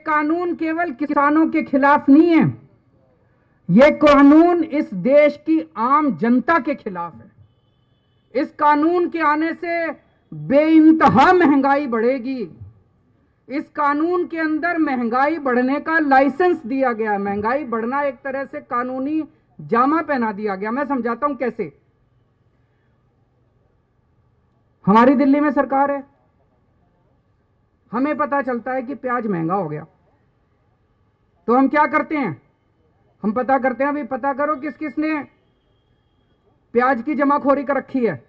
कानून केवल किसानों के खिलाफ नहीं है, ये कानून इस देश की आम जनता के खिलाफ है। इस कानून के आने से बेइंतहा महंगाई बढ़ेगी। इस कानून के अंदर महंगाई बढ़ने का लाइसेंस दिया गया। महंगाई बढ़ना एक तरह से कानूनी जामा पहना दिया गया। मैं समझाता हूं कैसे। हमारी दिल्ली में सरकार है, हमें पता चलता है कि प्याज महंगा हो गया, तो हम क्या करते हैं, हम पता करते हैं, अभी पता करो किस किस ने प्याज की जमाखोरी कर रखी है।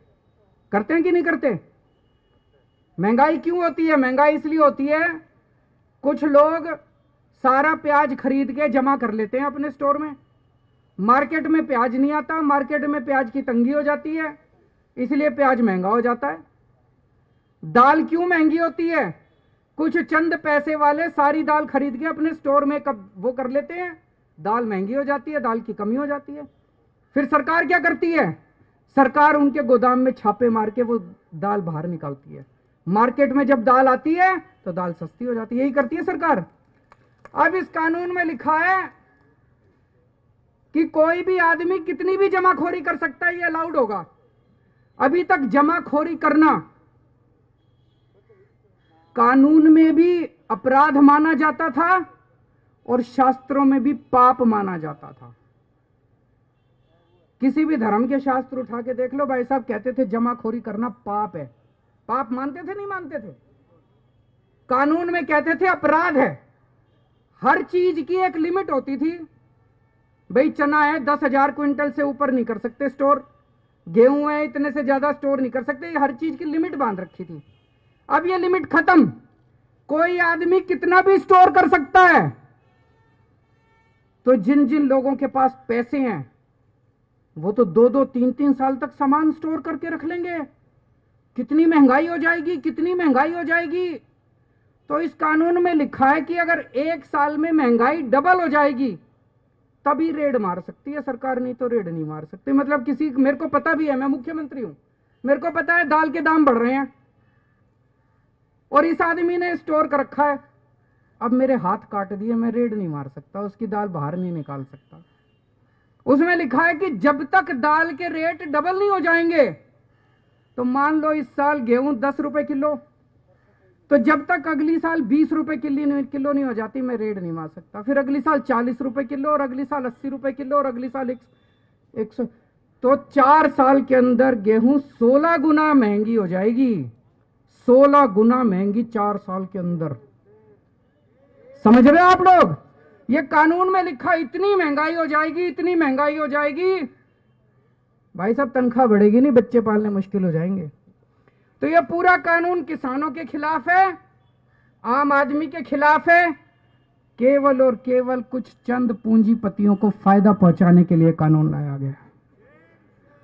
करते हैं कि नहीं करते? महंगाई क्यों होती है? महंगाई इसलिए होती है, कुछ लोग सारा प्याज खरीद के जमा कर लेते हैं अपने स्टोर में। मार्केट में प्याज नहीं आता, मार्केट में प्याज की तंगी हो जाती है, इसलिए प्याज महंगा हो जाता है। दाल क्यों महंगी होती है? कुछ चंद पैसे वाले सारी दाल खरीद के अपने स्टोर में कब वो कर लेते हैं, दाल महंगी हो जाती है, दाल की कमी हो जाती है। फिर सरकार क्या करती है? सरकार उनके गोदाम में छापे मार के वो दाल बाहर निकालती है। मार्केट में जब दाल आती है तो दाल सस्ती हो जाती है। यही करती है सरकार। अब इस कानून में लिखा है कि कोई भी आदमी कितनी भी जमाखोरी कर सकता है, ये अलाउड होगा। अभी तक जमाखोरी करना कानून में भी अपराध माना जाता था और शास्त्रों में भी पाप माना जाता था। किसी भी धर्म के शास्त्र उठा के देख लो, भाई साहब कहते थे जमाखोरी करना पाप है। पाप मानते थे नहीं मानते थे? कानून में कहते थे अपराध है। हर चीज की एक लिमिट होती थी। भाई चना है 10,000 क्विंटल से ऊपर नहीं कर सकते स्टोर, गेहूं है इतने से ज्यादा स्टोर नहीं कर सकते, हर चीज की लिमिट बांध रखी थी। अब ये लिमिट खत्म, कोई आदमी कितना भी स्टोर कर सकता है। तो जिन जिन लोगों के पास पैसे हैं वो तो 2-2, 3-3 साल तक सामान स्टोर करके रख लेंगे। कितनी महंगाई हो जाएगी, कितनी महंगाई हो जाएगी। तो इस कानून में लिखा है कि अगर 1 साल में महंगाई डबल हो जाएगी तभी रेड मार सकती है सरकार, नहीं तो रेड नहीं मार सकती। मतलब किसी, मेरे को पता भी है, मैं मुख्यमंत्री हूं, मेरे को पता है दाल के दाम बढ़ रहे हैं और इस आदमी ने स्टोर कर रखा है। अब मेरे हाथ काट दिए, मैं रेड नहीं मार सकता, उसकी दाल बाहर नहीं निकाल सकता। उसमें लिखा है कि जब तक दाल के रेट डबल नहीं हो जाएंगे, तो मान लो इस साल गेहूं 10 रुपए किलो, तो जब तक अगली साल 20 रुपए किलो नहीं हो जाती, मैं रेड नहीं मार सकता। फिर अगली साल 40 रुपए किलो, और अगली साल 80 रुपए किलो, और अगली साल 100। तो 4 साल के अंदर गेहूं 16 गुना महंगी हो जाएगी। 16 गुना महंगी 4 साल के अंदर। समझ रहे हो आप लोग? ये कानून में लिखा, इतनी महंगाई हो जाएगी, इतनी महंगाई हो जाएगी। भाई साहब तनख्वाह बढ़ेगी नहीं, बच्चे पालने मुश्किल हो जाएंगे। तो ये पूरा कानून किसानों के खिलाफ है, आम आदमी के खिलाफ है। केवल और केवल कुछ चंद पूंजीपतियों को फायदा पहुंचाने के लिए कानून लाया गया है।